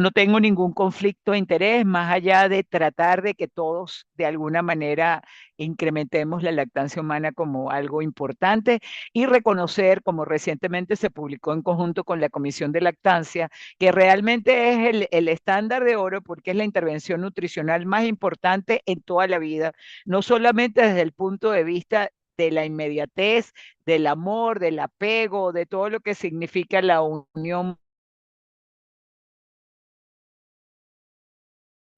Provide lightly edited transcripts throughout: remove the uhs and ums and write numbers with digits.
No tengo ningún conflicto de interés más allá de tratar de que todos de alguna manera incrementemos la lactancia humana como algo importante y reconocer, como recientemente se publicó en conjunto con la Comisión de Lactancia, que realmente es el estándar de oro porque es la intervención nutricional más importante en toda la vida, no solamente desde el punto de vista de la inmediatez, del amor, del apego, de todo lo que significa la unión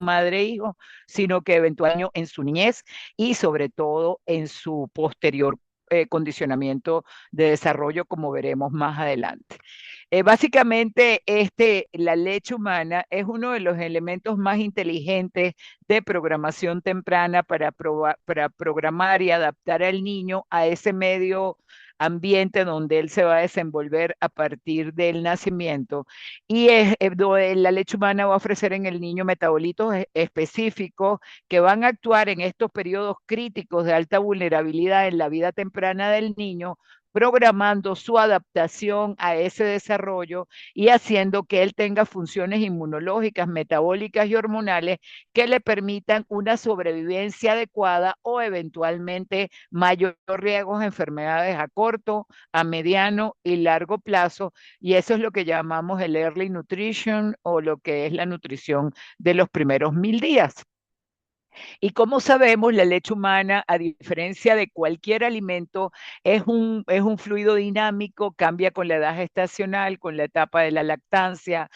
madre e hijo, sino que eventualmente en su niñez y sobre todo en su posterior condicionamiento de desarrollo, como veremos más adelante. Básicamente, la leche humana es uno de los elementos más inteligentes de programación temprana para programar y adaptar al niño a ese medio ambiente donde él se va a desenvolver a partir del nacimiento y la leche humana va a ofrecer en el niño metabolitos específicos que van a actuar en estos periodos críticos de alta vulnerabilidad en la vida temprana del niño, programando su adaptación a ese desarrollo y haciendo que él tenga funciones inmunológicas, metabólicas y hormonales que le permitan una sobrevivencia adecuada o eventualmente mayor riesgos de enfermedades a corto, a mediano y largo plazo, y eso es lo que llamamos el early nutrition o lo que es la nutrición de los primeros 1000 días. Y como sabemos, la leche humana, a diferencia de cualquier alimento, es un fluido dinámico, cambia con la edad gestacional, con la etapa de la lactancia.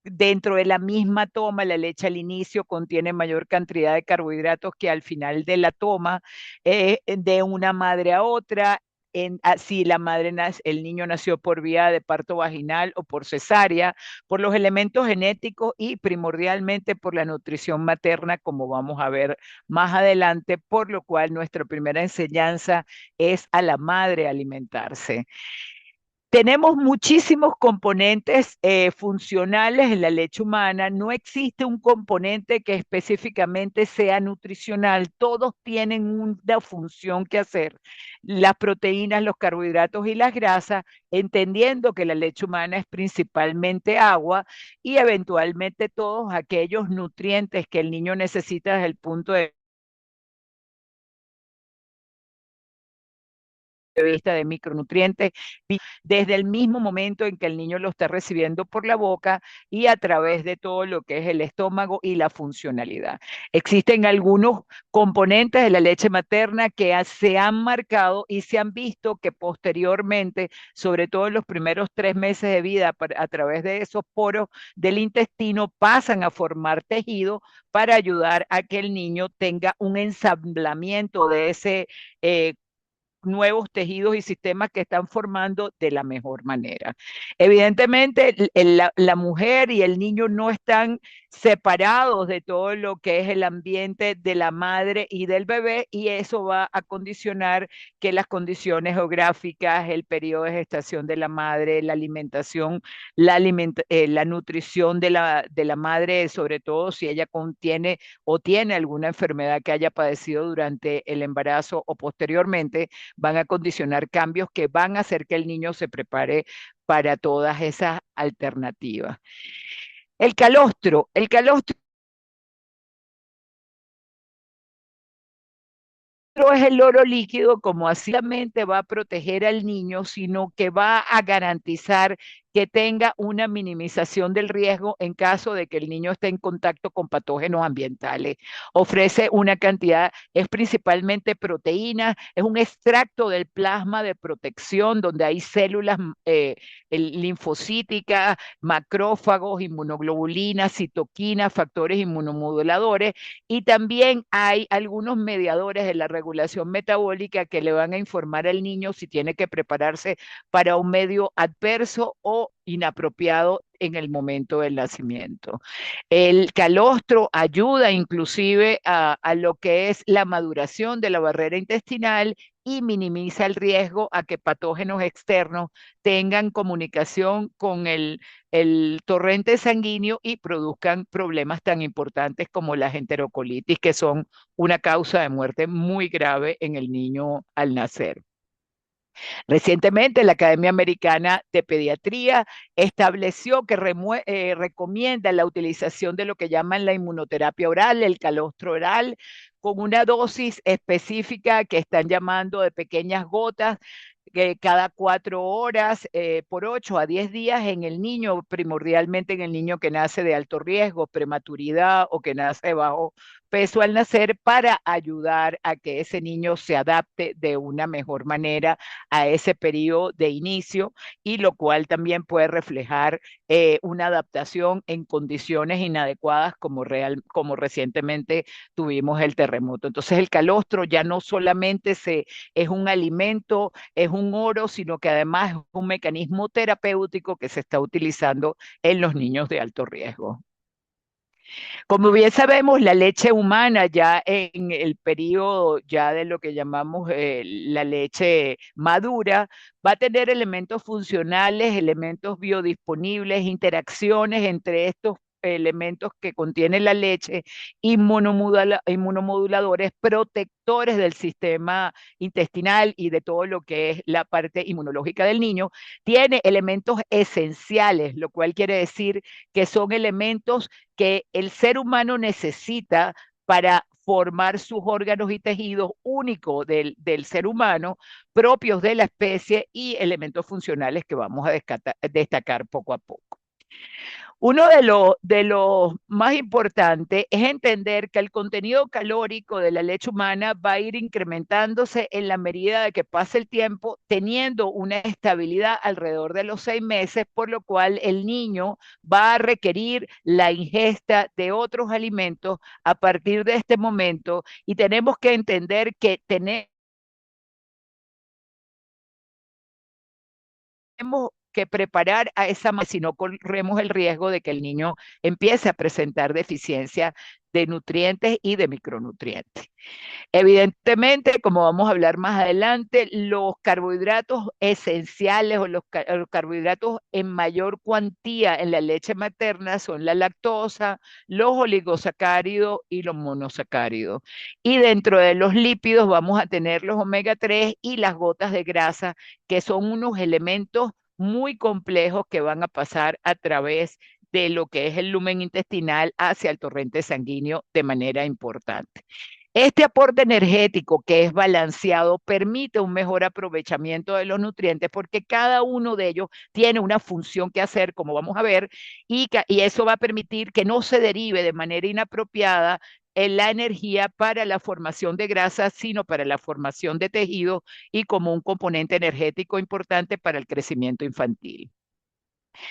Dentro de la misma toma, la leche al inicio contiene mayor cantidad de carbohidratos que al final de la toma, de una madre a otra. Si el niño nació por vía de parto vaginal o por cesárea, por los elementos genéticos y primordialmente por la nutrición materna, como vamos a ver más adelante, por lo cual nuestra primera enseñanza es a la madre alimentarse. Tenemos muchísimos componentes funcionales en la leche humana. No existe un componente que específicamente sea nutricional. Todos tienen una función que hacer. Las proteínas, los carbohidratos y las grasas, entendiendo que la leche humana es principalmente agua y eventualmente todos aquellos nutrientes que el niño necesita desde el punto de vista de micronutrientes, desde el mismo momento en que el niño lo está recibiendo por la boca y a través de todo lo que es el estómago y la funcionalidad. Existen algunos componentes de la leche materna que se han marcado y se han visto que posteriormente, sobre todo en los primeros 3 meses de vida, a través de esos poros del intestino, pasan a formar tejido para ayudar a que el niño tenga un ensamblamiento de ese nuevos tejidos y sistemas que están formando de la mejor manera. Evidentemente, la mujer y el niño no están separados de todo lo que es el ambiente de la madre y del bebé y eso va a condicionar que las condiciones geográficas, el periodo de gestación de la madre, la alimentación, la nutrición de la madre, sobre todo si ella contiene o tiene alguna enfermedad que haya padecido durante el embarazo o posteriormente, van a condicionar cambios que van a hacer que el niño se prepare para todas esas alternativas. El calostro no es el oro líquido como así solamente va a proteger al niño, sino que va a garantizar que tenga una minimización del riesgo en caso de que el niño esté en contacto con patógenos ambientales. Ofrece una cantidad, es principalmente proteína, es un extracto del plasma de protección donde hay células linfocíticas, macrófagos, inmunoglobulinas, citoquinas, factores inmunomoduladores y también hay algunos mediadores de la regulación metabólica que le van a informar al niño si tiene que prepararse para un medio adverso o inapropiado en el momento del nacimiento. El calostro ayuda inclusive a lo que es la maduración de la barrera intestinal y minimiza el riesgo a que patógenos externos tengan comunicación con el torrente sanguíneo y produzcan problemas tan importantes como las enterocolitis, que son una causa de muerte muy grave en el niño al nacer. Recientemente, la Academia Americana de Pediatría estableció que recomienda la utilización de lo que llaman la inmunoterapia oral, el calostro oral, con una dosis específica que están llamando de pequeñas gotas que cada 4 horas por 8 a 10 días en el niño, primordialmente en el niño que nace de alto riesgo, prematuridad o que nace bajo peso al nacer, para ayudar a que ese niño se adapte de una mejor manera a ese periodo de inicio, y lo cual también puede reflejar una adaptación en condiciones inadecuadas como recientemente tuvimos el terremoto. Entonces el calostro ya no solamente es un alimento, es un oro, sino que además es un mecanismo terapéutico que se está utilizando en los niños de alto riesgo. Como bien sabemos, la leche humana ya en el periodo ya de lo que llamamos la leche madura va a tener elementos funcionales, elementos biodisponibles, interacciones entre estos elementos que contiene la leche, inmunomoduladores, protectores del sistema intestinal y de todo lo que es la parte inmunológica del niño. Tiene elementos esenciales, lo cual quiere decir que son elementos que el ser humano necesita para formar sus órganos y tejidos únicos del ser humano, propios de la especie, y elementos funcionales que vamos a destacar poco a poco. Uno de los más importantes es entender que el contenido calórico de la leche humana va a ir incrementándose en la medida de que pase el tiempo, teniendo una estabilidad alrededor de los 6 meses, por lo cual el niño va a requerir la ingesta de otros alimentos a partir de este momento, y tenemos que entender que tenemos que preparar a esa madre, si no corremos el riesgo de que el niño empiece a presentar deficiencia de nutrientes y de micronutrientes. Evidentemente, como vamos a hablar más adelante, los carbohidratos esenciales o los carbohidratos en mayor cuantía en la leche materna son la lactosa, los oligosacáridos y los monosacáridos. Y dentro de los lípidos vamos a tener los omega 3 y las gotas de grasa, que son unos elementos muy complejos que van a pasar a través de lo que es el lumen intestinal hacia el torrente sanguíneo de manera importante. Este aporte energético que es balanceado permite un mejor aprovechamiento de los nutrientes, porque cada uno de ellos tiene una función que hacer, como vamos a ver, y eso va a permitir que no se derive de manera inapropiada en la energía para la formación de grasa, sino para la formación de tejido y como un componente energético importante para el crecimiento infantil.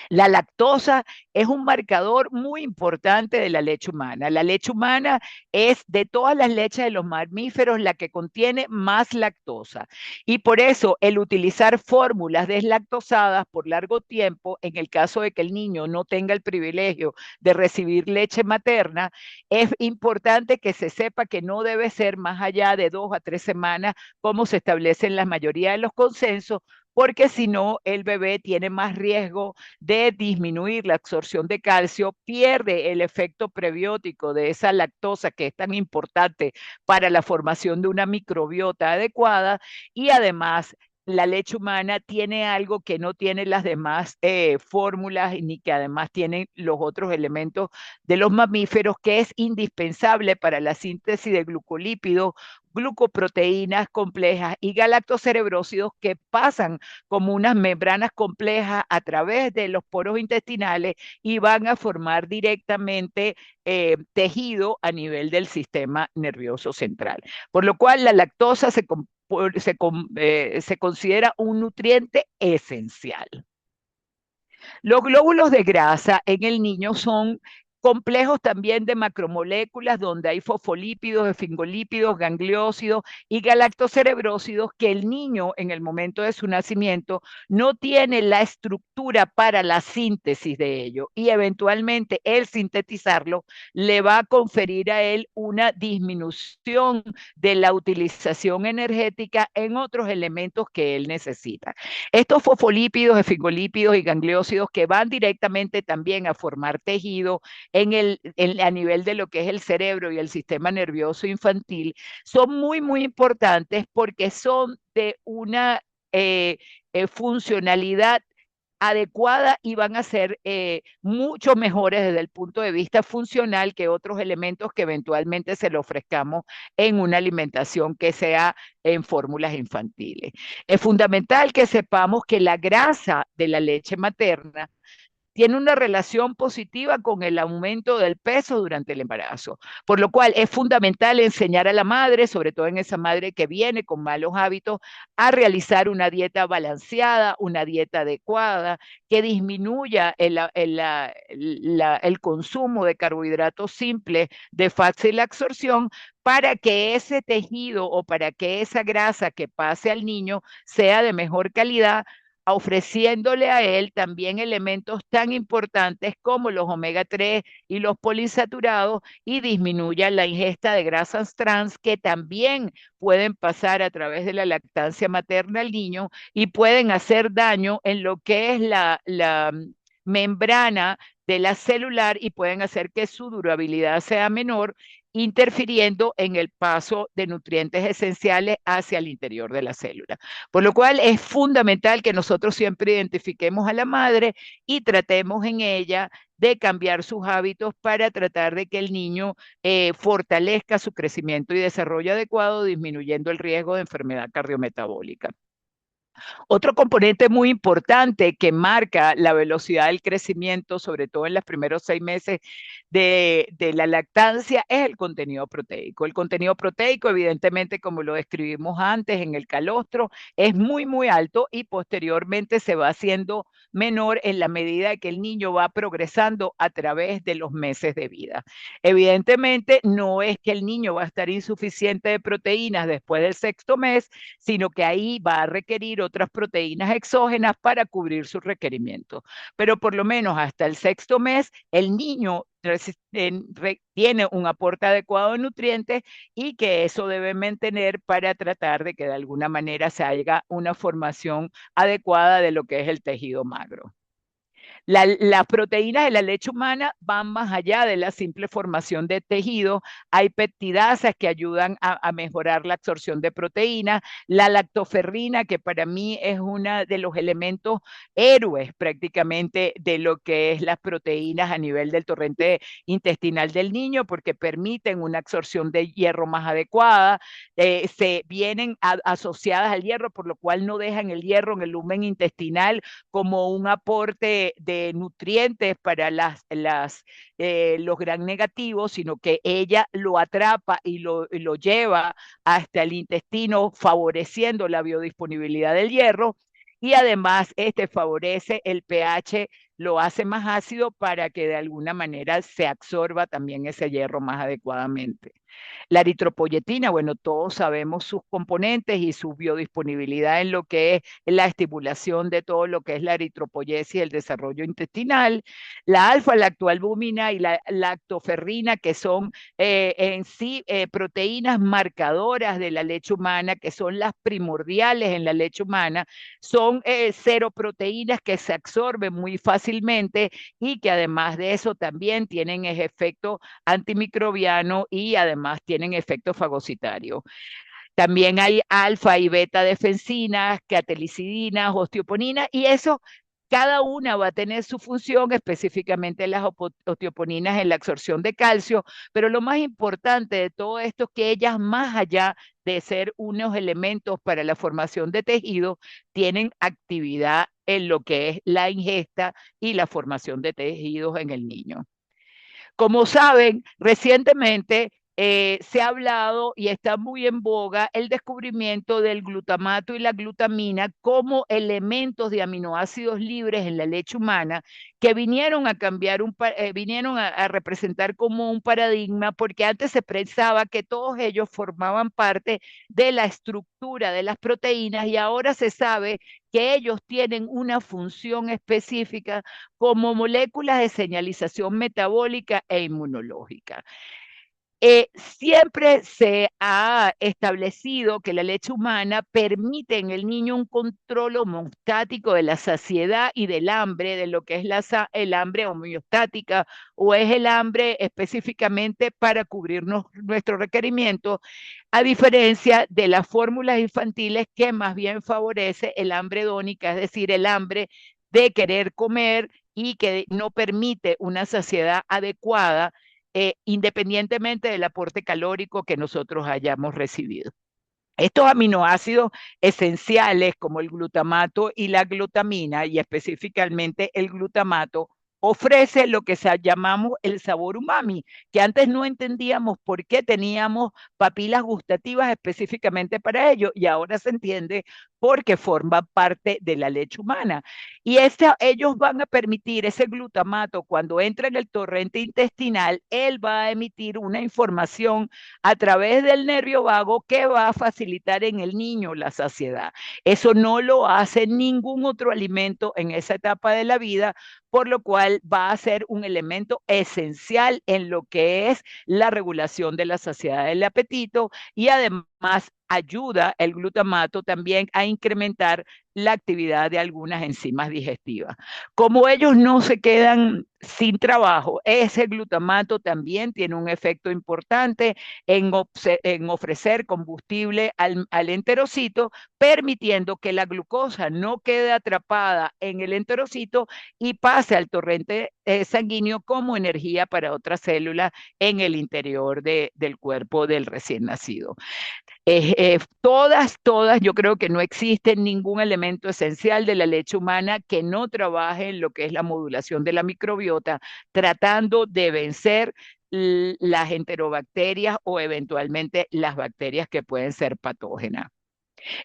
La lactosa es un marcador muy importante de la leche humana. La leche humana es de todas las leches de los mamíferos la que contiene más lactosa. Y por eso el utilizar fórmulas deslactosadas por largo tiempo, en el caso de que el niño no tenga el privilegio de recibir leche materna, es importante que se sepa que no debe ser más allá de 2 a 3 semanas, como se establece en la mayoría de los consensos, porque si no, el bebé tiene más riesgo de disminuir la absorción de calcio, pierde el efecto prebiótico de esa lactosa que es tan importante para la formación de una microbiota adecuada, y además la leche humana tiene algo que no tienen las demás fórmulas, ni que además tienen los otros elementos de los mamíferos, que es indispensable para la síntesis de glucolípidos, glucoproteínas complejas y galactocerebrósidos, que pasan como unas membranas complejas a través de los poros intestinales y van a formar directamente tejido a nivel del sistema nervioso central. Por lo cual la lactosa se considera un nutriente esencial. Los glóbulos de grasa en el niño son complejos también de macromoléculas, donde hay fosfolípidos, esfingolípidos, gangliósidos y galactocerebrósidos, que el niño en el momento de su nacimiento no tiene la estructura para la síntesis de ello, y eventualmente el sintetizarlo le va a conferir a él una disminución de la utilización energética en otros elementos que él necesita. Estos fosfolípidos, esfingolípidos y gangliósidos, que van directamente también a formar tejido a nivel de lo que es el cerebro y el sistema nervioso infantil, son muy, muy importantes porque son de una funcionalidad adecuada y van a ser mucho mejores desde el punto de vista funcional que otros elementos que eventualmente se le ofrezcamos en una alimentación que sea en fórmulas infantiles. Es fundamental que sepamos que la grasa de la leche materna tiene una relación positiva con el aumento del peso durante el embarazo, por lo cual es fundamental enseñar a la madre, sobre todo en esa madre que viene con malos hábitos, a realizar una dieta balanceada, una dieta adecuada, que disminuya el consumo de carbohidratos simples, de fácil absorción, para que ese tejido o para que esa grasa que pase al niño sea de mejor calidad, ofreciéndole a él también elementos tan importantes como los omega 3 y los polisaturados y disminuya la ingesta de grasas trans que también pueden pasar a través de la lactancia materna al niño y pueden hacer daño en lo que es la membrana de la celular y pueden hacer que su durabilidad sea menor, interfiriendo en el paso de nutrientes esenciales hacia el interior de la célula. Por lo cual es fundamental que nosotros siempre identifiquemos a la madre y tratemos en ella de cambiar sus hábitos para tratar de que el niño fortalezca su crecimiento y desarrollo adecuado, disminuyendo el riesgo de enfermedad cardiometabólica. Otro componente muy importante que marca la velocidad del crecimiento, sobre todo en los primeros 6 meses de la lactancia, es el contenido proteico. El contenido proteico, evidentemente, como lo describimos antes en el calostro, es muy, muy alto y posteriormente se va haciendo menor en la medida que el niño va progresando a través de los meses de vida. Evidentemente, no es que el niño va a estar insuficiente de proteínas después del 6.º mes, sino que ahí va a requerir otras proteínas exógenas para cubrir sus requerimientos. Pero por lo menos hasta el 6.º mes, el niño tiene un aporte adecuado de nutrientes y que eso debe mantener para tratar de que de alguna manera se haga una formación adecuada de lo que es el tejido magro. Las proteínas de la leche humana van más allá de la simple formación de tejido. Hay peptidasas que ayudan a mejorar la absorción de proteínas. La lactoferrina, que para mí es uno de los elementos héroes prácticamente de lo que es las proteínas a nivel del torrente intestinal del niño, porque permiten una absorción de hierro más adecuada. Se vienen asociadas al hierro, por lo cual no dejan el hierro en el lumen intestinal como un aporte de nutrientes para los gran negativos, sino que ella lo atrapa y lo lleva hasta el intestino, favoreciendo la biodisponibilidad del hierro. Y además, este favorece el pH, lo hace más ácido para que de alguna manera se absorba también ese hierro más adecuadamente. La eritropoyetina, bueno, todos sabemos sus componentes y su biodisponibilidad en lo que es la estimulación de todo lo que es la eritropoyesis y el desarrollo intestinal. La alfa-lactoalbúmina y la lactoferrina, que son en sí proteínas marcadoras de la leche humana, que son las primordiales en la leche humana, son seroproteínas que se absorben muy fácilmente y que además de eso también tienen efecto antimicrobiano y además tienen efecto fagocitario. También hay alfa y beta defensinas, catelicidinas, osteoponinas, y eso cada una va a tener su función, específicamente las osteoponinas en la absorción de calcio, pero lo más importante de todo esto es que ellas, más allá de ser unos elementos para la formación de tejido, tienen actividad en lo que es la ingesta y la formación de tejidos en el niño. Como saben, recientemente se ha hablado y está muy en boga el descubrimiento del glutamato y la glutamina como elementos de aminoácidos libres en la leche humana que vinieron a cambiar, vinieron a representar como un paradigma, porque antes se pensaba que todos ellos formaban parte de la estructura de las proteínas y ahora se sabe que ellos tienen una función específica como moléculas de señalización metabólica e inmunológica. Siempre se ha establecido que la leche humana permite en el niño un control homostático de la saciedad y del hambre, de lo que es el hambre homeostática o es el hambre específicamente para cubrirnos nuestros requerimientos, a diferencia de las fórmulas infantiles que más bien favorece el hambre hedónica, es decir, el hambre de querer comer y que no permite una saciedad adecuada independientemente del aporte calórico que nosotros hayamos recibido. Estos aminoácidos esenciales como el glutamato y la glutamina, y específicamente el glutamato, ofrece lo que llamamos el sabor umami, que antes no entendíamos por qué teníamos papilas gustativas específicamente para ello, y ahora se entiende porque forma parte de la leche humana. Y ellos van a permitir ese glutamato, cuando entra en el torrente intestinal, él va a emitir una información a través del nervio vago que va a facilitar en el niño la saciedad. Eso no lo hace ningún otro alimento en esa etapa de la vida, por lo cual va a ser un elemento esencial en lo que es la regulación de la saciedad del apetito y además ayuda el glutamato también a incrementar la actividad de algunas enzimas digestivas. Como ellos no se quedan sin trabajo, ese glutamato también tiene un efecto importante en ofrecer combustible al enterocito, permitiendo que la glucosa no quede atrapada en el enterocito y pase al torrente sanguíneo como energía para otras células en el interior del cuerpo del recién nacido. Todas, yo creo que no existe ningún elemento esencial de la leche humana que no trabaje en lo que es la modulación de la microbiota, tratando de vencer las enterobacterias o eventualmente las bacterias que pueden ser patógenas.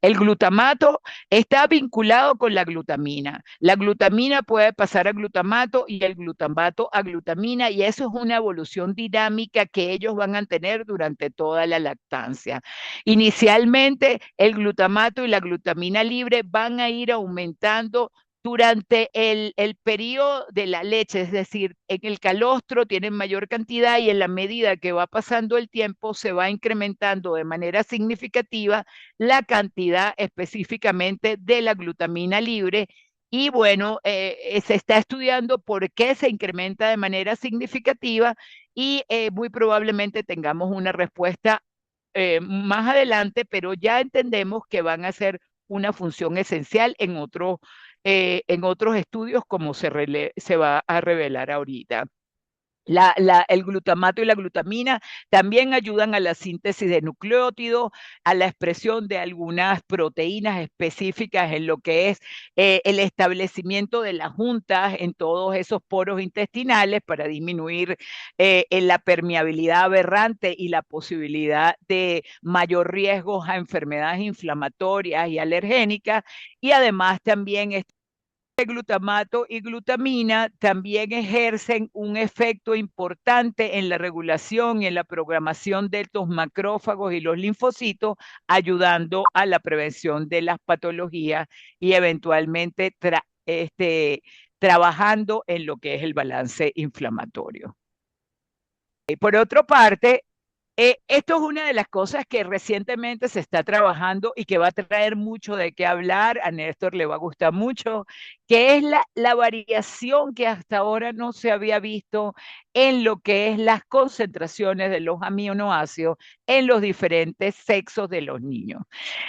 El glutamato está vinculado con la glutamina. La glutamina puede pasar a glutamato y el glutamato a glutamina, y eso es una evolución dinámica que ellos van a tener durante toda la lactancia. Inicialmente, el glutamato y la glutamina libre van a ir aumentando durante el periodo de la leche, es decir, en el calostro tienen mayor cantidad y en la medida que va pasando el tiempo se va incrementando de manera significativa la cantidad específicamente de la glutamina libre. Y bueno, se está estudiando por qué se incrementa de manera significativa y muy probablemente tengamos una respuesta más adelante, pero ya entendemos que van a ser una función esencial en otros estudios como se va a revelar ahorita. El glutamato y la glutamina también ayudan a la síntesis de nucleótidos, a la expresión de algunas proteínas específicas en lo que es el establecimiento de las juntas en todos esos poros intestinales para disminuir en la permeabilidad aberrante y la posibilidad de mayor riesgo a enfermedades inflamatorias y alergénicas. Y además también glutamato y glutamina también ejercen un efecto importante en la regulación y en la programación de estos macrófagos y los linfocitos, ayudando a la prevención de las patologías y eventualmente trabajando en lo que es el balance inflamatorio. Por otra parte, esto es una de las cosas que recientemente se está trabajando y que va a traer mucho de qué hablar, a Néstor le va a gustar mucho, que es la variación que hasta ahora no se había visto en lo que es las concentraciones de los aminoácidos en los diferentes sexos de los niños.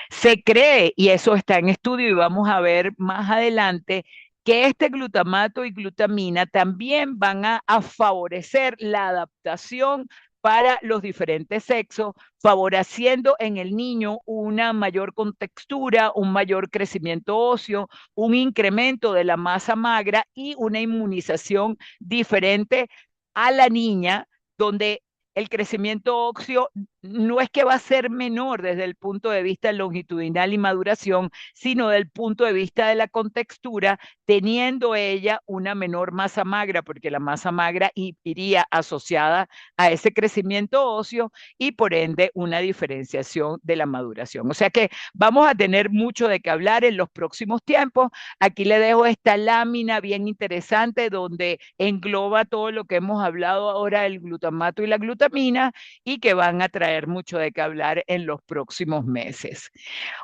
Se cree, y eso está en estudio y vamos a ver más adelante, que este glutamato y glutamina también van a favorecer la adaptación para los diferentes sexos, favoreciendo en el niño una mayor contextura, un mayor crecimiento óseo, un incremento de la masa magra y una inmunización diferente a la niña, donde el crecimiento óseo no es que va a ser menor desde el punto de vista longitudinal y maduración, sino del punto de vista de la contextura, teniendo ella una menor masa magra, porque la masa magra iría asociada a ese crecimiento óseo y por ende una diferenciación de la maduración. O sea que vamos a tener mucho de qué hablar en los próximos tiempos. Aquí le dejo esta lámina bien interesante donde engloba todo lo que hemos hablado ahora del glutamato y la glutamina y que van a traer mucho de qué hablar en los próximos meses.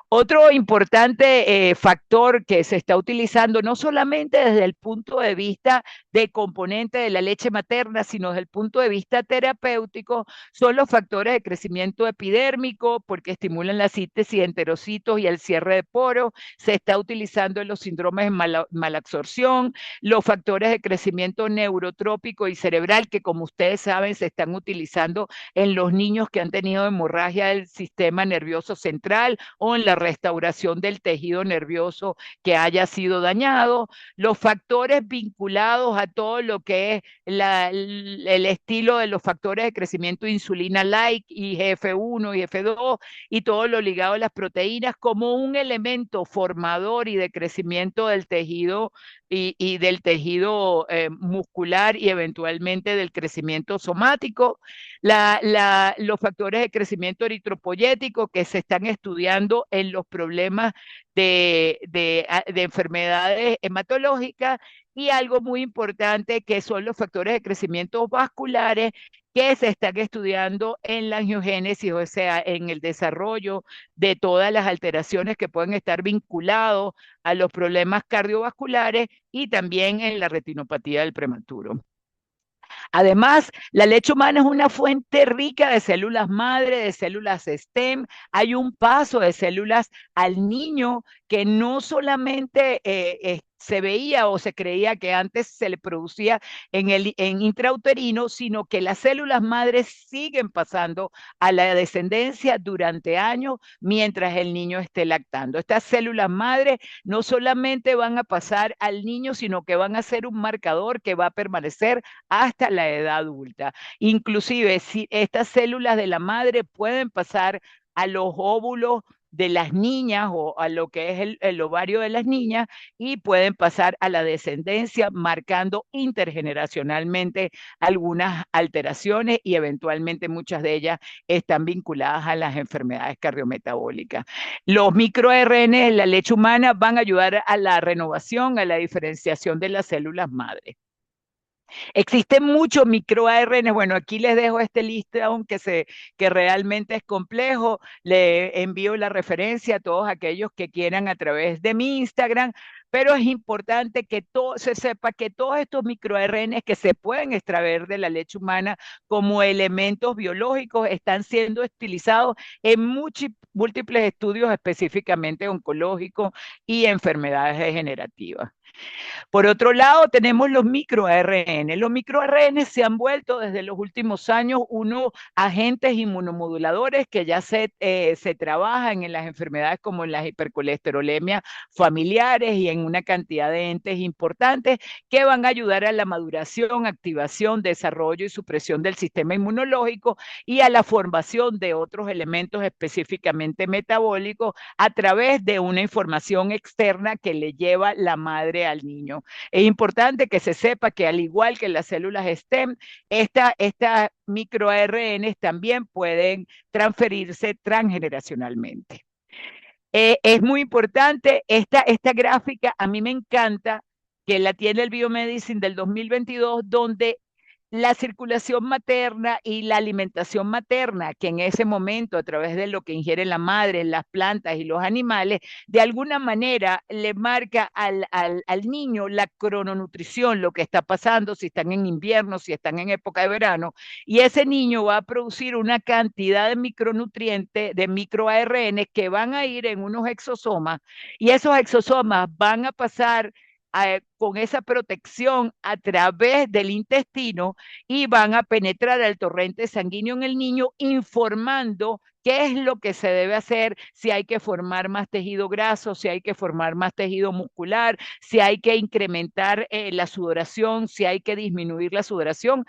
Otro importante factor que se está utilizando no solamente desde el punto de vista de componente de la leche materna, sino desde el punto de vista terapéutico, son los factores de crecimiento epidérmico, porque estimulan la síntesis de enterocitos y el cierre de poros. Se está utilizando en los síndromes de malabsorción, los factores de crecimiento neurotrópico y cerebral, que como ustedes saben, se están utilizando en los niños que han tenido hemorragia del sistema nervioso central o en la restauración del tejido nervioso que haya sido dañado, los factores vinculados a todo lo que es el estilo de los factores de crecimiento insulina-like, IGF-1, IGF-2 y todo lo ligado a las proteínas como un elemento formador y de crecimiento del tejido y del tejido muscular y eventualmente del crecimiento somático, los factores de crecimiento eritropoyético que se están estudiando en los problemas de enfermedades hematológicas y algo muy importante que son los factores de crecimiento vasculares que se están estudiando en la angiogénesis, o sea, en el desarrollo de todas las alteraciones que pueden estar vinculados a los problemas cardiovasculares y también en la retinopatía del prematuro. Además, la leche humana es una fuente rica de células madre, de células STEM. Hay un paso de células al niño que no solamente se veía o se creía que antes se le producía en intrauterino, sino que las células madres siguen pasando a la descendencia durante años mientras el niño esté lactando. Estas células madres no solamente van a pasar al niño, sino que van a ser un marcador que va a permanecer hasta la edad adulta. Inclusive, si estas células de la madre pueden pasar a los óvulos de las niñas o a lo que es el ovario de las niñas y pueden pasar a la descendencia marcando intergeneracionalmente algunas alteraciones y eventualmente muchas de ellas están vinculadas a las enfermedades cardiometabólicas. Los microRNA en la leche humana van a ayudar a la renovación, a la diferenciación de las células madre. Existen muchos microARN. Bueno, aquí les dejo este listado que realmente es complejo. Le envío la referencia a todos aquellos que quieran a través de mi Instagram, pero es importante que se sepa que todos estos microARN que se pueden extraer de la leche humana como elementos biológicos están siendo utilizados en múltiples estudios específicamente oncológicos y enfermedades degenerativas. Por otro lado, tenemos los microARN. Los microARN se han vuelto desde los últimos años unos agentes inmunomoduladores que ya se trabajan en las enfermedades como en las hipercolesterolemias familiares y en una cantidad de entes importantes que van a ayudar a la maduración, activación, desarrollo y supresión del sistema inmunológico y a la formación de otros elementos específicamente metabólicos a través de una información externa que le lleva la madre al niño. Es importante que se sepa que al igual que las células STEM, estas microARN también pueden transferirse transgeneracionalmente. Es muy importante esta gráfica, a mí me encanta, que la tiene el Biomedicine del 2022, donde la circulación materna y la alimentación materna, que en ese momento, a través de lo que ingiere la madre, las plantas y los animales, de alguna manera le marca al niño la crononutrición, lo que está pasando, si están en invierno, si están en época de verano, y ese niño va a producir una cantidad de micronutrientes, de microARN que van a ir en unos exosomas, y esos exosomas van a pasar con esa protección a través del intestino y van a penetrar al torrente sanguíneo en el niño, informando qué es lo que se debe hacer, si hay que formar más tejido graso, si hay que formar más tejido muscular, si hay que incrementar la sudoración, si hay que disminuir la sudoración.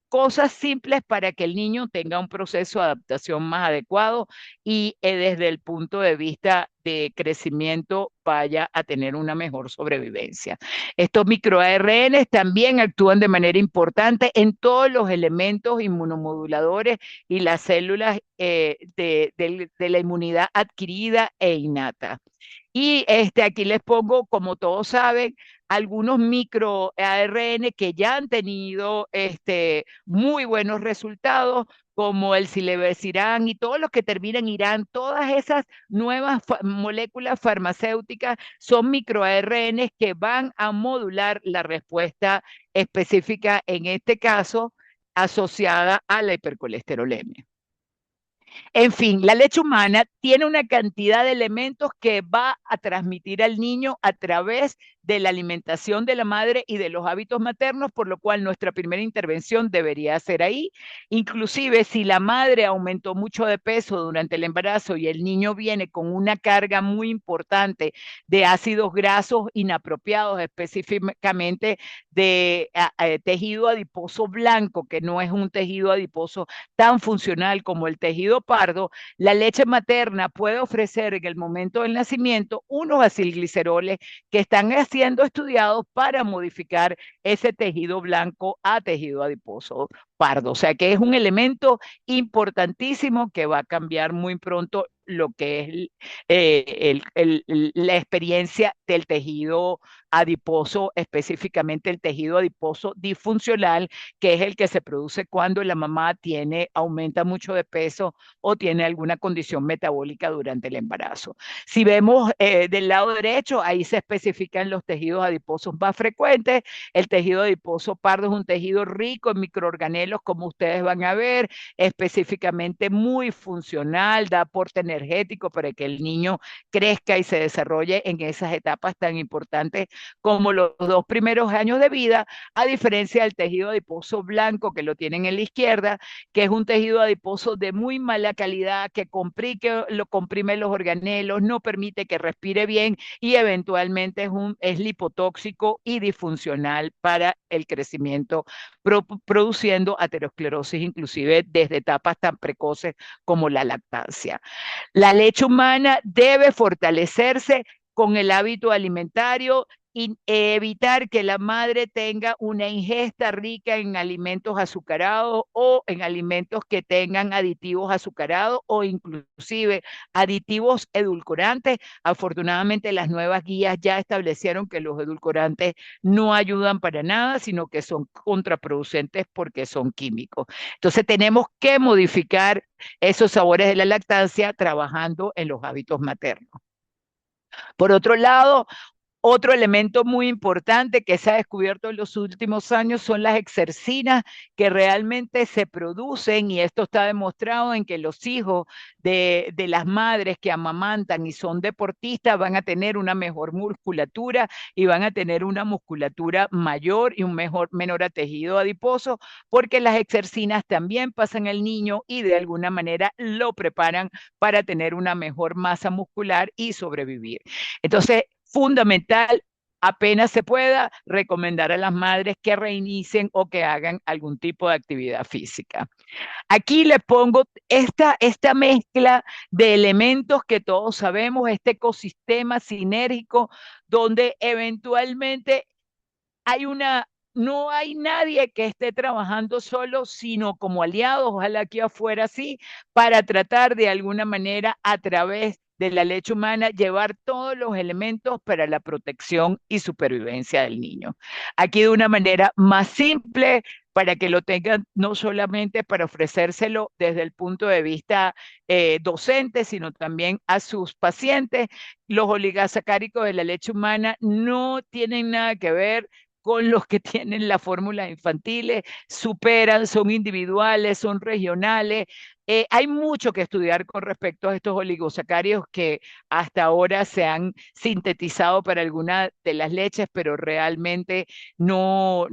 cosas simples para que el niño tenga un proceso de adaptación más adecuado y desde el punto de vista de crecimiento vaya a tener una mejor sobrevivencia. Estos microARN también actúan de manera importante en todos los elementos inmunomoduladores y las células de la inmunidad adquirida e innata. Y aquí les pongo, como todos saben, algunos microARN que ya han tenido muy buenos resultados, como el silebesirán y todos los que terminan irán, todas esas nuevas moléculas farmacéuticas son microARN que van a modular la respuesta específica, en este caso, asociada a la hipercolesterolemia. En fin, la leche humana tiene una cantidad de elementos que va a transmitir al niño a través de la alimentación de la madre y de los hábitos maternos, por lo cual nuestra primera intervención debería ser ahí. Inclusive si la madre aumentó mucho de peso durante el embarazo y el niño viene con una carga muy importante de ácidos grasos inapropiados, específicamente de tejido adiposo blanco, que no es un tejido adiposo tan funcional como el tejido pardo, la leche materna puede ofrecer en el momento del nacimiento unos acilgliceroles que están siendo estudiados para modificar ese tejido blanco a tejido adiposo pardo. O sea que es un elemento importantísimo que va a cambiar muy pronto lo que es la experiencia del tejido adiposo, específicamente el tejido adiposo disfuncional, que es el que se produce cuando la mamá aumenta mucho de peso o tiene alguna condición metabólica durante el embarazo. Si vemos del lado derecho, ahí se especifican los tejidos adiposos más frecuentes. El tejido adiposo pardo es un tejido rico en microorganelos, como ustedes van a ver, específicamente muy funcional, da aporte energético para que el niño crezca y se desarrolle en esas etapas tan importantes como los 2 primeros años de vida, a diferencia del tejido adiposo blanco que lo tienen en la izquierda, que es un tejido adiposo de muy mala calidad, que comprime los organelos, no permite que respire bien y eventualmente es lipotóxico y disfuncional para el crecimiento, produciendo aterosclerosis inclusive desde etapas tan precoces como la lactancia. La leche humana debe fortalecerse con el hábito alimentario y evitar que la madre tenga una ingesta rica en alimentos azucarados o en alimentos que tengan aditivos azucarados o inclusive aditivos edulcorantes. Afortunadamente las nuevas guías ya establecieron que los edulcorantes no ayudan para nada, sino que son contraproducentes porque son químicos. Entonces tenemos que modificar esos sabores de la lactancia trabajando en los hábitos maternos. Por otro lado, otro elemento muy importante que se ha descubierto en los últimos años son las exercinas que realmente se producen, y esto está demostrado en que los hijos de las madres que amamantan y son deportistas van a tener una mejor musculatura y van a tener una musculatura mayor y un menor tejido adiposo, porque las exercinas también pasan al niño y de alguna manera lo preparan para tener una mejor masa muscular y sobrevivir. Entonces, fundamental, apenas se pueda, recomendar a las madres que reinicien o que hagan algún tipo de actividad física. Aquí le pongo esta mezcla de elementos que todos sabemos, este ecosistema sinérgico, donde eventualmente no hay nadie que esté trabajando solo, sino como aliados, ojalá aquí afuera sí, para tratar de alguna manera a través de la leche humana llevar todos los elementos para la protección y supervivencia del niño. Aquí de una manera más simple, para que lo tengan no solamente para ofrecérselo desde el punto de vista docente, sino también a sus pacientes. Los oligosacáricos de la leche humana no tienen nada que ver con los que tienen las fórmulas infantiles, superan, son individuales, son regionales. Hay mucho que estudiar con respecto a estos oligosacáridos que hasta ahora se han sintetizado para alguna de las leches, pero realmente no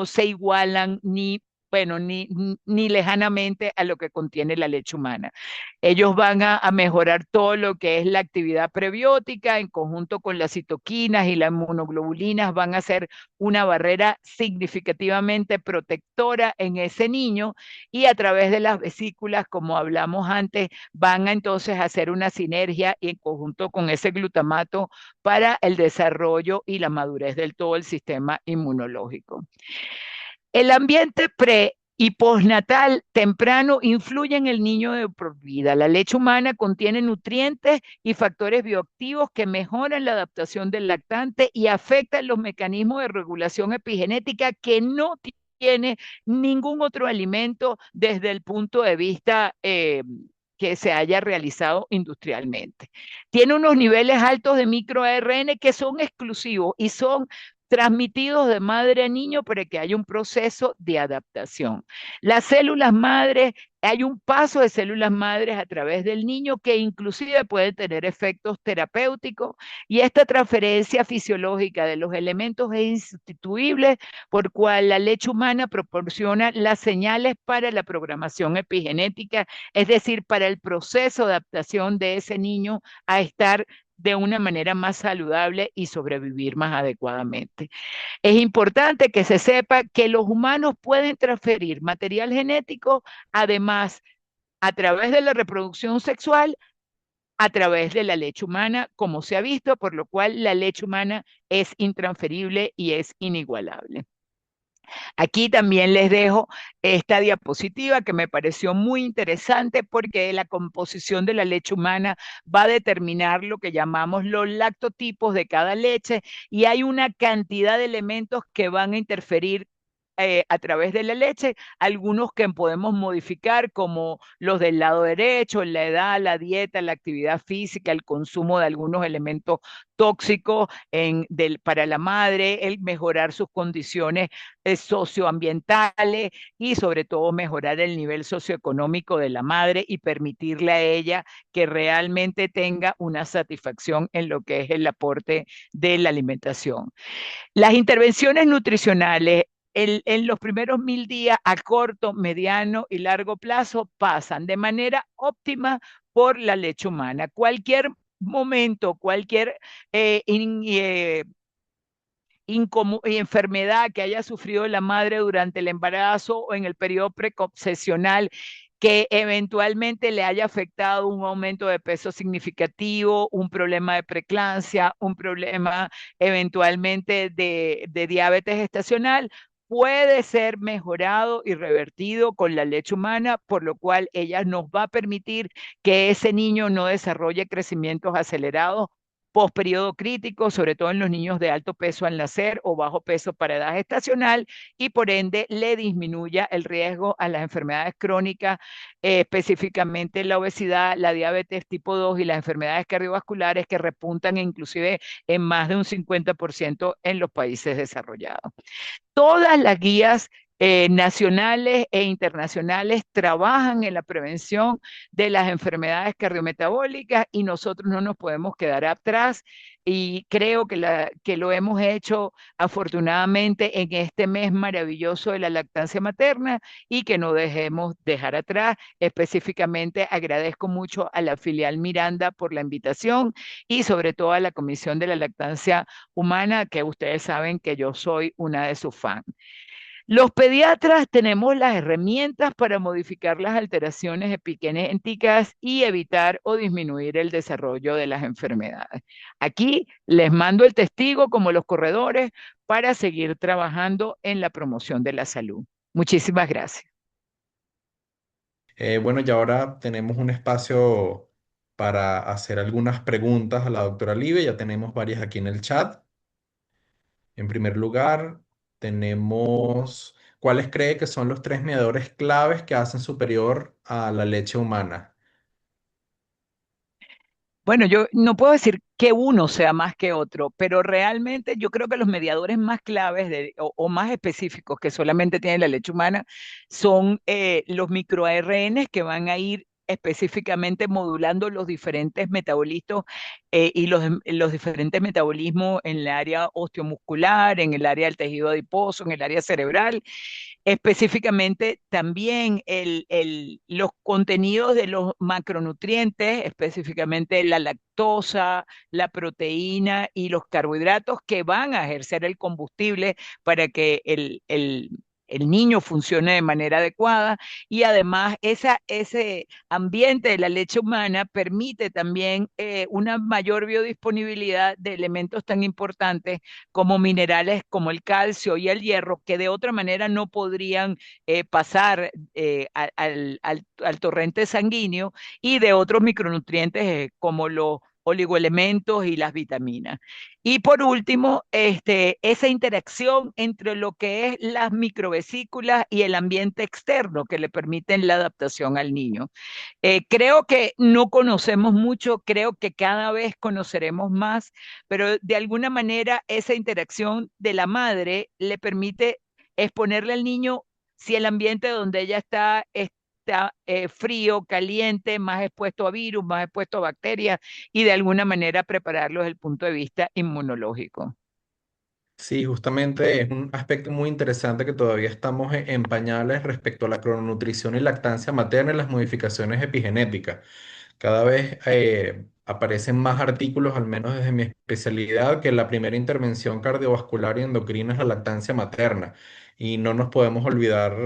se igualan ni bueno, ni lejanamente a lo que contiene la leche humana. Ellos van a mejorar todo lo que es la actividad prebiótica en conjunto con las citoquinas y las inmunoglobulinas, van a ser una barrera significativamente protectora en ese niño y a través de las vesículas, como hablamos antes, van a entonces hacer una sinergia y en conjunto con ese glutamato para el desarrollo y la madurez del todo el sistema inmunológico. El ambiente pre y postnatal temprano influye en el niño de por vida. La leche humana contiene nutrientes y factores bioactivos que mejoran la adaptación del lactante y afectan los mecanismos de regulación epigenética que no tiene ningún otro alimento desde el punto de vista que se haya realizado industrialmente. Tiene unos niveles altos de microARN que son exclusivos y son transmitidos de madre a niño para que haya un proceso de adaptación. Las células madres, hay un paso de células madres a través del niño que inclusive puede tener efectos terapéuticos y esta transferencia fisiológica de los elementos es insustituible por cual la leche humana proporciona las señales para la programación epigenética, es decir, para el proceso de adaptación de ese niño a estar de una manera más saludable y sobrevivir más adecuadamente. Es importante que se sepa que los humanos pueden transferir material genético, además, a través de la reproducción sexual, a través de la leche humana, como se ha visto, por lo cual la leche humana es intransferible y es inigualable. Aquí también les dejo esta diapositiva que me pareció muy interesante porque la composición de la leche humana va a determinar lo que llamamos los lactotipos de cada leche y hay una cantidad de elementos que van a interferir a través de la leche, algunos que podemos modificar como los del lado derecho, la edad, la dieta, la actividad física, el consumo de algunos elementos tóxicos para la madre, el mejorar sus condiciones socioambientales y sobre todo mejorar el nivel socioeconómico de la madre y permitirle a ella que realmente tenga una satisfacción en lo que es el aporte de la alimentación. Las intervenciones nutricionales en los primeros 1000 días a corto, mediano y largo plazo pasan de manera óptima por la leche humana. Cualquier momento, cualquier enfermedad que haya sufrido la madre durante el embarazo o en el periodo preconcepcional que eventualmente le haya afectado un aumento de peso significativo, un problema de preeclampsia, un problema eventualmente de diabetes gestacional, puede ser mejorado y revertido con la leche humana, por lo cual ella nos va a permitir que ese niño no desarrolle crecimientos acelerados post-periodo crítico, sobre todo en los niños de alto peso al nacer o bajo peso para edad gestacional, y por ende le disminuya el riesgo a las enfermedades crónicas, específicamente la obesidad, la diabetes tipo 2 y las enfermedades cardiovasculares que repuntan inclusive en más de un 50% en los países desarrollados. Todas las guías nacionales e internacionales trabajan en la prevención de las enfermedades cardiometabólicas y nosotros no nos podemos quedar atrás y creo que lo hemos hecho afortunadamente en este mes maravilloso de la lactancia materna y que no dejemos dejar atrás. Específicamente agradezco mucho a la filial Miranda por la invitación y sobre todo a la Comisión de la Lactancia Humana, que ustedes saben que yo soy una de sus fans. Los pediatras tenemos las herramientas para modificar las alteraciones epigenéticas y evitar o disminuir el desarrollo de las enfermedades. Aquí les mando el testigo como los corredores para seguir trabajando en la promoción de la salud. Muchísimas gracias. Bueno, y ahora tenemos un espacio para hacer algunas preguntas a la doctora Libe. Ya tenemos varias aquí en el chat. En primer lugar, tenemos, ¿cuáles cree que son los tres mediadores claves que hacen superior a la leche humana? Bueno, yo no puedo decir que uno sea más que otro, pero realmente yo creo que los mediadores más claves o más específicos que solamente tiene la leche humana son los microARN que van a ir específicamente modulando los diferentes metabolismos y los diferentes metabolismos en el área osteomuscular, en el área del tejido adiposo, en el área cerebral. Específicamente también los contenidos de los macronutrientes, específicamente la lactosa, la proteína y los carbohidratos que van a ejercer el combustible para que el niño funcione de manera adecuada y además ese ambiente de la leche humana permite también una mayor biodisponibilidad de elementos tan importantes como minerales como el calcio y el hierro, que de otra manera no podrían pasar al torrente sanguíneo, y de otros micronutrientes como los oligoelementos y las vitaminas. Y por último, esa interacción entre lo que es las microvesículas y el ambiente externo que le permiten la adaptación al niño. Creo que no conocemos mucho, creo que cada vez conoceremos más, pero de alguna manera esa interacción de la madre le permite exponerle al niño si el ambiente donde ella está frío, caliente, más expuesto a virus, más expuesto a bacterias, y de alguna manera prepararlo desde el punto de vista inmunológico. Sí, justamente es un aspecto muy interesante que todavía estamos en pañales respecto a la crononutrición y lactancia materna y las modificaciones epigenéticas. Cada vez aparecen más artículos, al menos desde mi especialidad, que la primera intervención cardiovascular y endocrina es la lactancia materna. Y no nos podemos olvidar,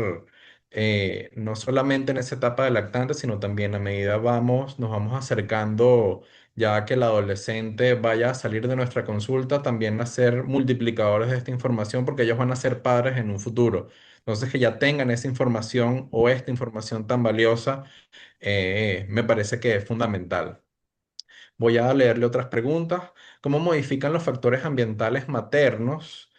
no solamente en esa etapa de lactante, sino también a medida nos vamos acercando ya que el adolescente vaya a salir de nuestra consulta, también a ser multiplicadores de esta información, porque ellos van a ser padres en un futuro. Entonces, que ya tengan esa información o esta información tan valiosa me parece que es fundamental. Voy a leerle otras preguntas. ¿Cómo modifican los factores ambientales maternos,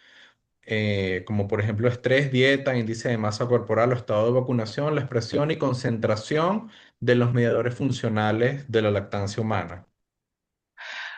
como por ejemplo estrés, dieta, índice de masa corporal o estado de vacunación, la expresión y concentración de los mediadores funcionales de la lactancia humana?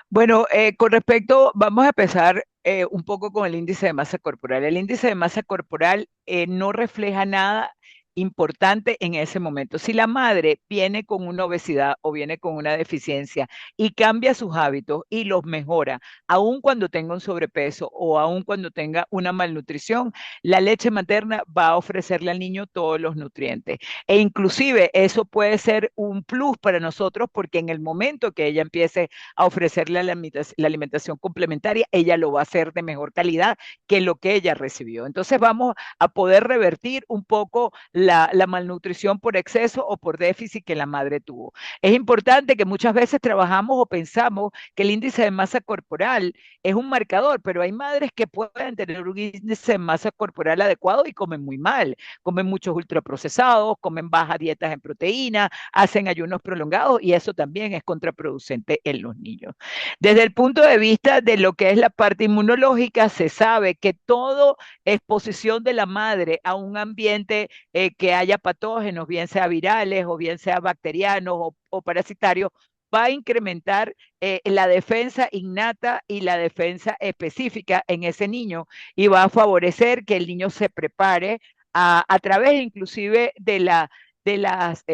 Bueno, con respecto, vamos a empezar un poco con el índice de masa corporal. El índice de masa corporal no refleja nada importante en ese momento. Si la madre viene con una obesidad o viene con una deficiencia y cambia sus hábitos y los mejora, aun cuando tenga un sobrepeso o aun cuando tenga una malnutrición, la leche materna va a ofrecerle al niño todos los nutrientes. E inclusive eso puede ser un plus para nosotros porque en el momento que ella empiece a ofrecerle la alimentación complementaria, ella lo va a hacer de mejor calidad que lo que ella recibió. Entonces vamos a poder revertir un poco la malnutrición por exceso o por déficit que la madre tuvo. Es importante que muchas veces trabajamos o pensamos que el índice de masa corporal es un marcador, pero hay madres que pueden tener un índice de masa corporal adecuado y comen muy mal, comen muchos ultraprocesados, comen bajas dietas en proteína, hacen ayunos prolongados y eso también es contraproducente en los niños. Desde el punto de vista de lo que es la parte inmunológica, se sabe que toda exposición de la madre a un ambiente que haya patógenos, bien sea virales o bien sea bacterianos o parasitarios, va a incrementar la defensa innata y la defensa específica en ese niño y va a favorecer que el niño se prepare a través inclusive de las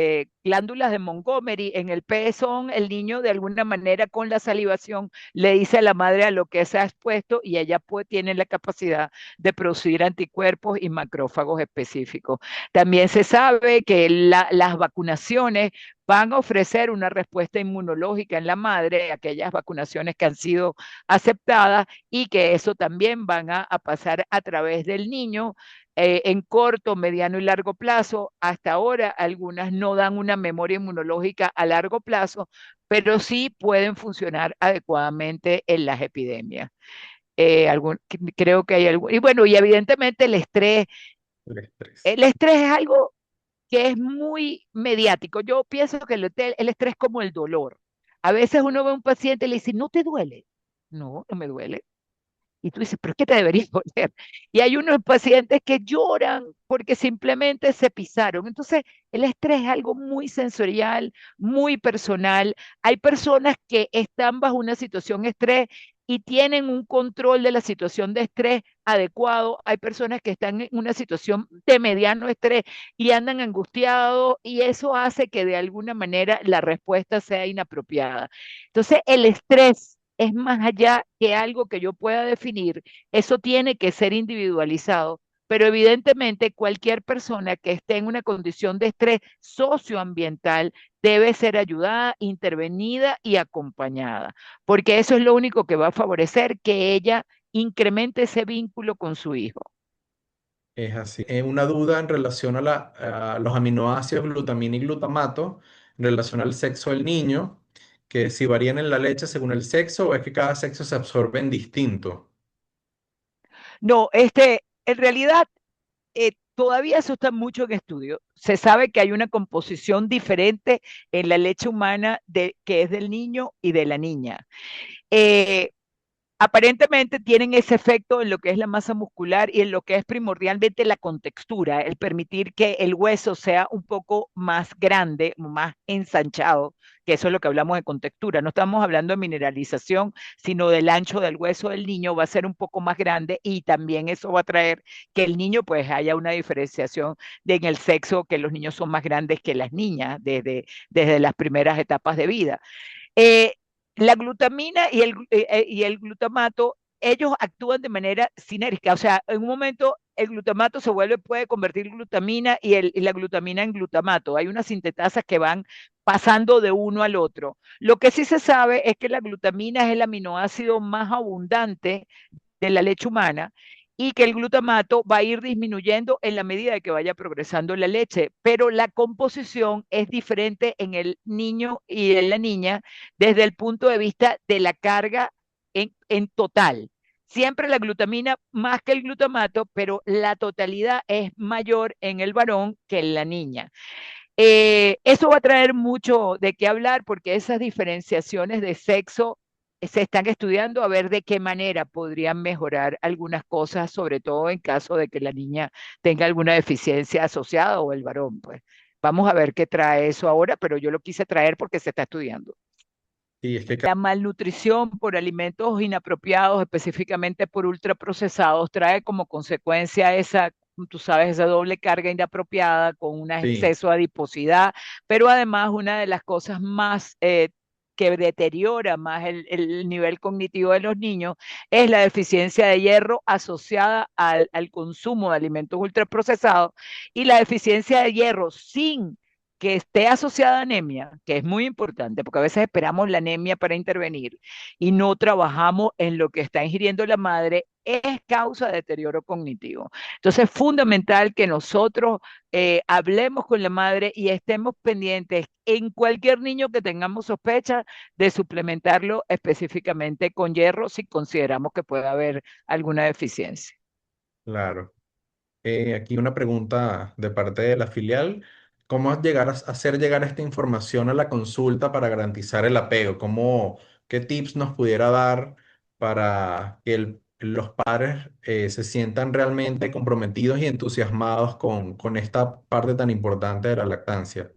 glándulas de Montgomery en el pezón. El niño de alguna manera con la salivación le dice a la madre a lo que se ha expuesto y ella tiene la capacidad de producir anticuerpos y macrófagos específicos. También se sabe que las vacunaciones van a ofrecer una respuesta inmunológica en la madre, aquellas vacunaciones que han sido aceptadas, y que eso también van a pasar a través del niño en corto, mediano y largo plazo. Hasta ahora algunas no dan una memoria inmunológica a largo plazo, pero sí pueden funcionar adecuadamente en las epidemias. Creo que hay algo. Y bueno, y evidentemente El estrés. el estrés es algo que es muy mediático. Yo pienso que el estrés es como el dolor. A veces uno ve a un paciente y le dice, ¿no te duele? No, no me duele. Y tú dices, ¿pero qué te debería doler? Y hay unos pacientes que lloran porque simplemente se pisaron. Entonces, el estrés es algo muy sensorial, muy personal. Hay personas que están bajo una situación de estrés y tienen un control de la situación de estrés adecuado. Hay personas que están en una situación de mediano estrés y andan angustiados y eso hace que de alguna manera la respuesta sea inapropiada. Entonces, el estrés es más allá que algo que yo pueda definir, eso tiene que ser individualizado, pero evidentemente cualquier persona que esté en una condición de estrés socioambiental debe ser ayudada, intervenida y acompañada, porque eso es lo único que va a favorecer que ella incremente ese vínculo con su hijo. Es así. Una duda en relación a los aminoácidos glutamina y glutamato, en relación al sexo del niño, que si varían en la leche según el sexo o es que cada sexo se absorben distinto. No, en realidad todavía eso está mucho en estudio. Se sabe que hay una composición diferente en la leche humana que es del niño y de la niña. Eh, Aparentemente tienen ese efecto en lo que es la masa muscular y en lo que es primordialmente la contextura, el permitir que el hueso sea un poco más grande, más ensanchado, que eso es lo que hablamos de contextura. No estamos hablando de mineralización, sino del ancho del hueso del niño va a ser un poco más grande y también eso va a traer que el niño pues haya una diferenciación en el sexo, que los niños son más grandes que las niñas desde las primeras etapas de vida. Eh, la glutamina y el glutamato, ellos actúan de manera sinérgica, o sea, en un momento el glutamato puede convertir glutamina y la glutamina en glutamato. Hay unas sintetasas que van pasando de uno al otro. Lo que sí se sabe es que la glutamina es el aminoácido más abundante de la leche humana y que el glutamato va a ir disminuyendo en la medida que vaya progresando la leche, pero la composición es diferente en el niño y en la niña desde el punto de vista de la carga en total. Siempre la glutamina más que el glutamato, pero la totalidad es mayor en el varón que en la niña. Eso va a traer mucho de qué hablar porque esas diferenciaciones de sexo se están estudiando a ver de qué manera podrían mejorar algunas cosas, sobre todo en caso de que la niña tenga alguna deficiencia asociada o el varón, pues. Vamos a ver qué trae eso ahora, pero yo lo quise traer porque se está estudiando. Y es que La malnutrición por alimentos inapropiados, específicamente por ultraprocesados, trae como consecuencia esa, tú sabes, esa doble carga inapropiada con un sí, exceso de adiposidad, pero además una de las cosas más que deteriora más el nivel cognitivo de los niños es la deficiencia de hierro asociada al consumo de alimentos ultraprocesados y la deficiencia de hierro sin que esté asociada a anemia, que es muy importante, porque a veces esperamos la anemia para intervenir y no trabajamos en lo que está ingiriendo la madre, es causa de deterioro cognitivo. Entonces es fundamental que nosotros hablemos con la madre y estemos pendientes en cualquier niño que tengamos sospecha de suplementarlo específicamente con hierro si consideramos que puede haber alguna deficiencia. claro. Aquí una pregunta de parte de la filial. ¿Cómo hacer llegar esta información a la consulta para garantizar el apego? ¿Qué tips nos pudiera dar para que los padres se sientan realmente comprometidos y entusiasmados con esta parte tan importante de la lactancia?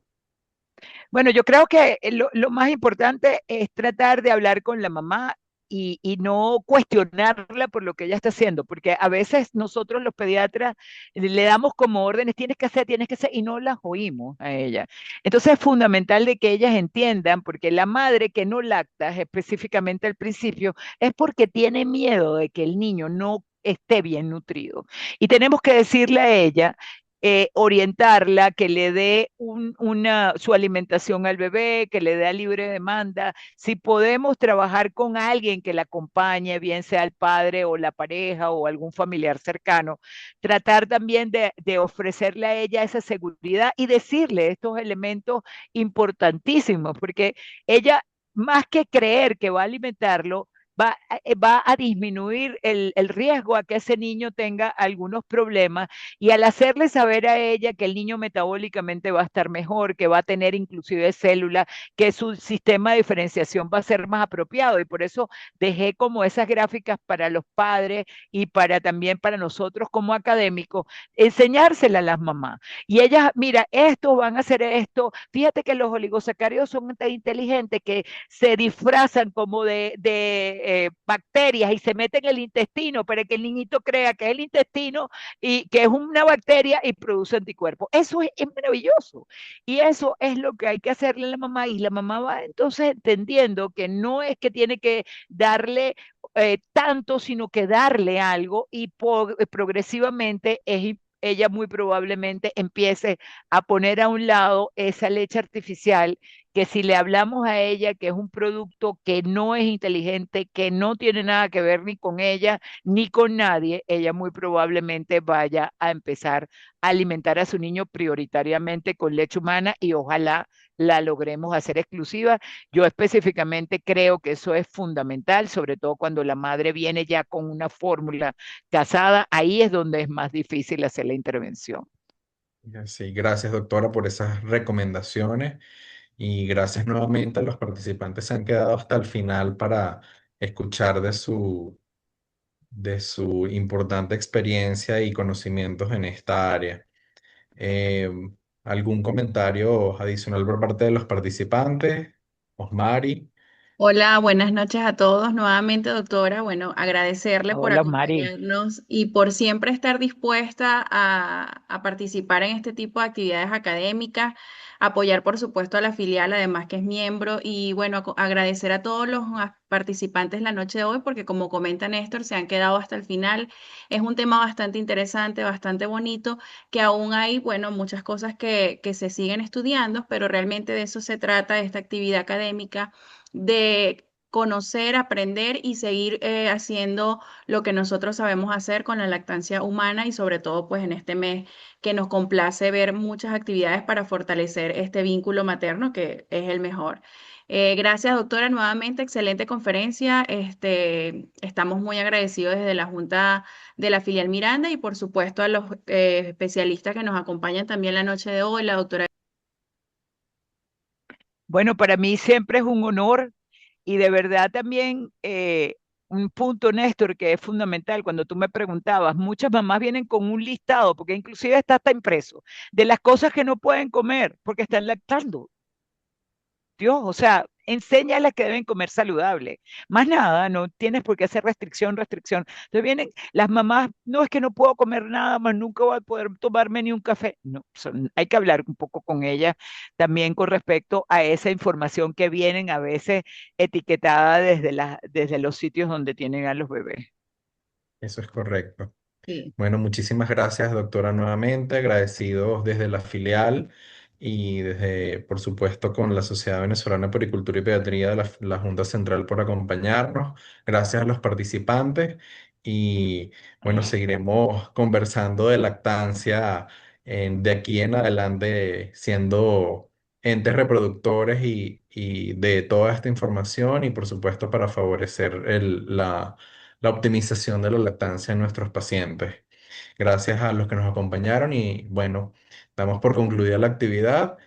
Bueno, yo creo que lo más importante es tratar de hablar con la mamá y no cuestionarla por lo que ella está haciendo, porque a veces nosotros los pediatras le damos como órdenes, tienes que hacer, y no las oímos a ella. Entonces es fundamental de que ellas entiendan, porque la madre que no lacta, específicamente al principio, es porque tiene miedo de que el niño no esté bien nutrido. Y tenemos que decirle a ella orientarla, que le dé su alimentación al bebé, que le dé a libre demanda. Si podemos trabajar con alguien que la acompañe, bien sea el padre o la pareja o algún familiar cercano, tratar también de ofrecerle a ella esa seguridad y decirle estos elementos importantísimos, porque ella, más que creer que va a alimentarlo, va a disminuir el riesgo a que ese niño tenga algunos problemas y al hacerle saber a ella que el niño metabólicamente va a estar mejor, que va a tener inclusive células, que su sistema de diferenciación va a ser más apropiado y por eso dejé como esas gráficas para los padres y para también para nosotros como académicos, enseñárselas a las mamás. Y ellas, mira, estos van a hacer esto. Fíjate que los oligosacáridos son tan inteligentes que se disfrazan como de bacterias y se mete en el intestino para que el niñito crea que es el intestino y que es una bacteria y produce anticuerpos. Eso es maravilloso. Y eso es lo que hay que hacerle a la mamá y la mamá va entonces entendiendo que no es que tiene que darle tanto, sino que darle algo y progresivamente ella muy probablemente empiece a poner a un lado esa leche artificial que si le hablamos a ella que es un producto que no es inteligente, que no tiene nada que ver ni con ella ni con nadie, ella muy probablemente vaya a empezar a alimentar a su niño prioritariamente con leche humana y ojalá la logremos hacer exclusiva. Yo específicamente creo que eso es fundamental, sobre todo cuando la madre viene ya con una fórmula casada, ahí es donde es más difícil hacer la intervención. Sí, gracias doctora por esas recomendaciones y gracias nuevamente a los participantes que se han quedado hasta el final para escuchar de su importante experiencia y conocimientos en esta área. Eh, ¿Algún comentario adicional por parte de los participantes? Osmari. Hola, buenas noches a todos. Nuevamente, doctora, bueno, agradecerle por Hola, Mari. acompañarnos y por siempre estar dispuesta a participar en este tipo de actividades académicas, apoyar, por supuesto, a la filial, además que es miembro, y bueno, agradecer a todos los participantes la noche de hoy, porque como comenta Néstor, se han quedado hasta el final. Es un tema bastante interesante, bastante bonito, que aún hay, bueno, muchas cosas que se siguen estudiando, pero realmente de eso se trata esta actividad académica de conocer, aprender y seguir haciendo lo que nosotros sabemos hacer con la lactancia humana y sobre todo pues en este mes que nos complace ver muchas actividades para fortalecer este vínculo materno que es el mejor. Gracias, doctora, nuevamente, excelente conferencia. Estamos muy agradecidos desde la Junta de la Filial Miranda y por supuesto a los especialistas que nos acompañan también la noche de hoy, la doctora. Bueno, para mí siempre es un honor y de verdad también un punto, Néstor, que es fundamental cuando tú me preguntabas, muchas mamás vienen con un listado, porque inclusive está hasta impreso, de las cosas que no pueden comer porque están lactando. Dios, o sea, enséñales que deben comer saludable. Más nada, no tienes por qué hacer restricción, restricción. Entonces vienen las mamás, no es que no puedo comer nada más, nunca voy a poder tomarme ni un café. No, hay que hablar un poco con ellas también con respecto a esa información que vienen a veces etiquetada desde los sitios donde tienen a los bebés. Eso es correcto. Sí. Bueno, muchísimas gracias, doctora, nuevamente. Agradecidos desde la filial y desde, por supuesto, con la Sociedad Venezolana de Pericultura y Pediatría de la Junta Central por acompañarnos. Gracias a los participantes y, bueno, seguiremos conversando de lactancia de aquí en adelante, siendo entes reproductores y de toda esta información y, por supuesto, para favorecer la optimización de la lactancia en nuestros pacientes. Gracias a los que nos acompañaron y bueno, damos por concluida la actividad